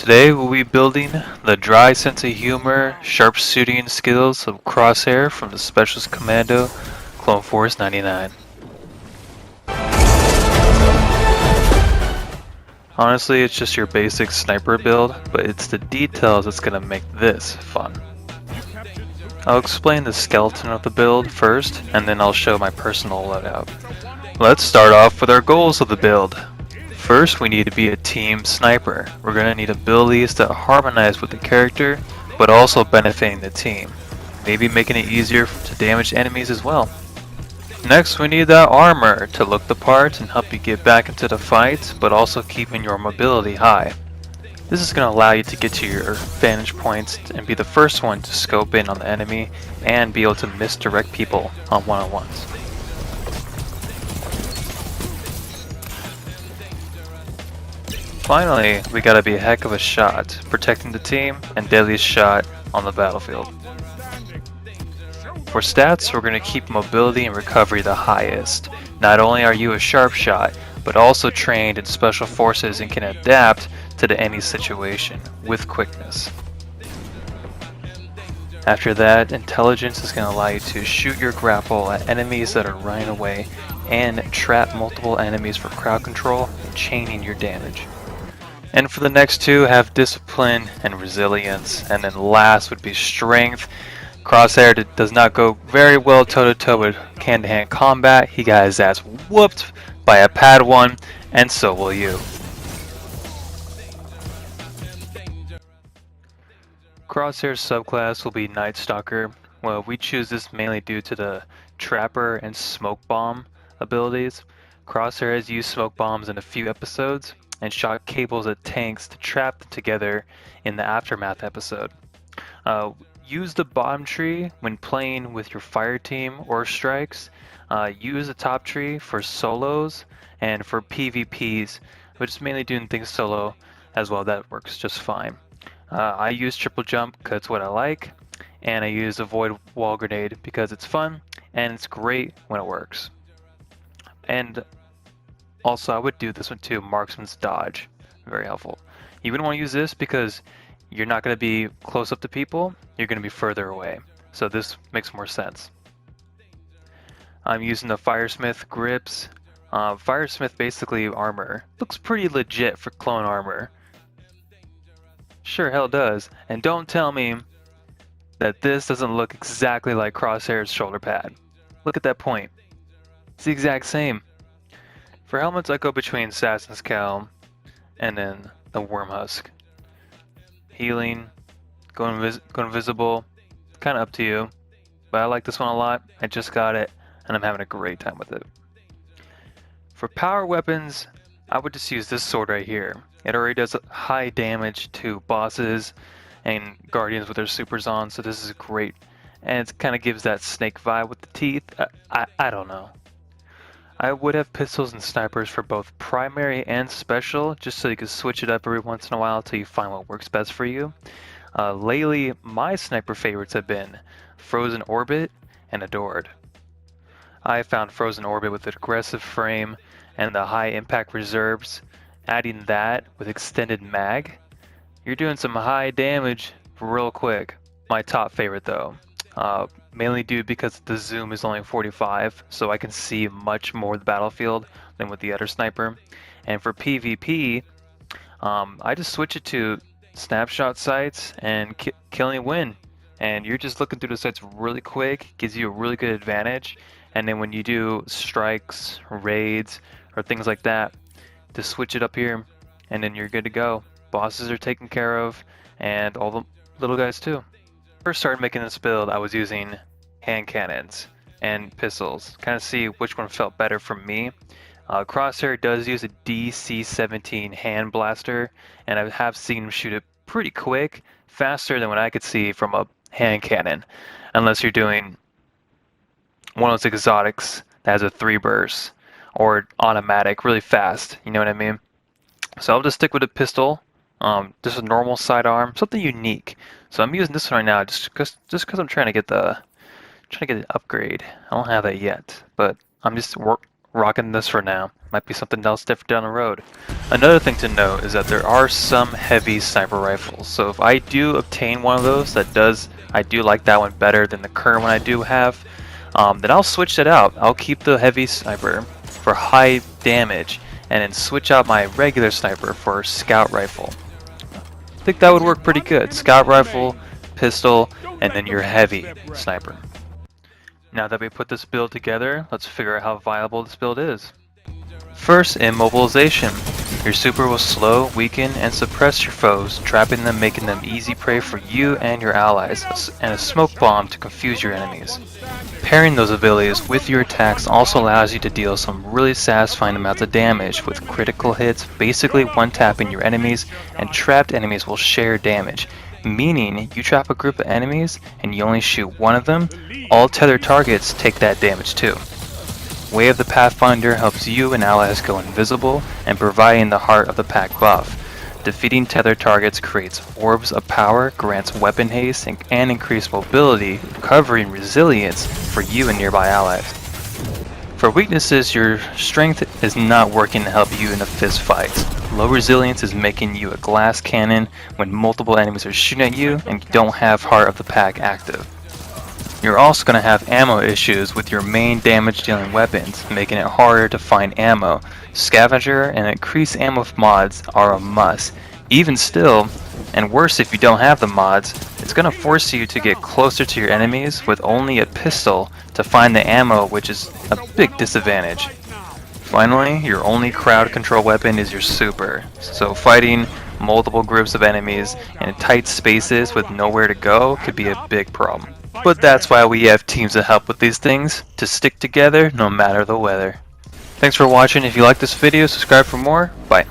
Today we'll be building the dry sense of humor, sharp shooting skills of Crosshair from the Specialist Commando Clone Force 99. Honestly, it's just your basic sniper build, but it's the details that's going to make this fun. I'll explain the skeleton of the build first, and then I'll show my personal loadout. Let's start off with our goals of the build. First, we need to be a team sniper. We're going to need abilities that harmonize with the character, but also benefiting the team. Maybe making it easier to damage enemies as well. Next, we need that armor to look the part and help you get back into the fight, but also keeping your mobility high. This is going to allow you to get to your vantage points and be the first one to scope in on the enemy and be able to misdirect people on one-on-ones. Finally, we gotta be a heck of a shot, protecting the team and deadliest shot on the battlefield. For stats, we're gonna keep mobility and recovery the highest. Not only are you a sharp shot, but also trained in special forces and can adapt to any situation with quickness. After that, intelligence is gonna allow you to shoot your grapple at enemies that are running away and trap multiple enemies for crowd control and chaining your damage. And for the next two, have discipline and resilience. And then last would be strength. Crosshair does not go very well toe-to-toe with hand-to-hand combat. He got his ass whooped by a Padawan, and so will you. Crosshair's subclass will be Night Stalker. Well, we choose this mainly due to the Trapper and Smoke Bomb abilities. Crosshair has used smoke bombs in a few episodes and shot cables at tanks to trap them together in the Aftermath episode. Use the bottom tree when playing with your fire team or strikes. Use the top tree for solos and for PvPs, but it's mainly doing things solo as well. That works just fine. I use triple jump because it's what I like, and I use avoid wall grenade because it's fun and it's great when it works. And also, I would do this one too, Marksman's Dodge. Very helpful. You wouldn't want to use this because you're not going to be close up to people, you're going to be further away. So this makes more sense. I'm using the Firesmith grips. Firesmith basically armor. Looks pretty legit for clone armor. Sure hell does. And don't tell me that this doesn't look exactly like Crosshair's shoulder pad. Look at that point. It's the exact same. For helmets, I go between Assassin's Cowl and then the Worm Husk. Healing, going invisible, kind of up to you. But I like this one a lot. I just got it, and I'm having a great time with it. For power weapons, I would just use this sword right here. It already does high damage to bosses and guardians with their supers on, so this is great. And it kind of gives that snake vibe with the teeth. I don't know. I would have pistols and snipers for both primary and special, just so you can switch it up every once in a while until you find what works best for you. Lately, my sniper favorites have been Frozen Orbit and Adored. I found Frozen Orbit with the aggressive frame and the high impact reserves. Adding that with extended mag, you're doing some high damage real quick. My top favorite though. Mainly due because the zoom is only 45, so I can see much more of the battlefield than with the other sniper. And for PvP, I just switch it to snapshot sights and killing win. And you're just looking through the sights really quick, gives you a really good advantage. And then when you do strikes, raids, or things like that, just switch it up here, and then you're good to go. Bosses are taken care of, and all the little guys too. First started making this build, I was using hand cannons and pistols, kind of see which one felt better for me. Crosshair does use a DC-17 hand blaster, and I have seen him shoot it pretty quick, faster than what I could see from a hand cannon, unless you're doing one of those exotics that has a 3 burst or automatic really fast, you know what I mean? So I'll just stick with a pistol. Just a normal sidearm, something unique. So I'm using this one right now just because I'm trying to get the upgrade. I don't have that yet, but I'm just Rocking this for now. Might be something else different down the road. Another thing to note is that there are some heavy sniper rifles. So if I do obtain one of those I do like that one better than the current one I do have, then I'll switch it out. I'll keep the heavy sniper for high damage and then switch out my regular sniper for scout rifle. I think that would work pretty good. Scout rifle, pistol, and then your heavy sniper. Now that we put this build together, let's figure out how viable this build is. First, Immobilization. Your super will slow, weaken, and suppress your foes, trapping them, making them easy prey for you and your allies, and a smoke bomb to confuse your enemies. Pairing those abilities with your attacks also allows you to deal some really satisfying amounts of damage with critical hits, basically one-tapping your enemies, and trapped enemies will share damage, meaning you trap a group of enemies and you only shoot one of them, all tethered targets take that damage too. Way of the Pathfinder helps you and allies go invisible and providing the Heart of the Pack buff. Defeating tethered targets creates orbs of power, grants weapon haste, and increased mobility, covering resilience for you and nearby allies. For weaknesses, your strength is not working to help you in a fist fight. Low resilience is making you a glass cannon when multiple enemies are shooting at you and you don't have Heart of the Pack active. You're also going to have ammo issues with your main damage dealing weapons, making it harder to find ammo. Scavenger and increased ammo mods are a must. Even still, and worse if you don't have the mods, it's going to force you to get closer to your enemies with only a pistol to find the ammo, which is a big disadvantage. Finally, your only crowd control weapon is your super, so fighting multiple groups of enemies in tight spaces with nowhere to go could be a big problem. But that's why we have teams that help with these things, to stick together no matter the weather. Thanks for watching. If you like this video, subscribe for more. Bye.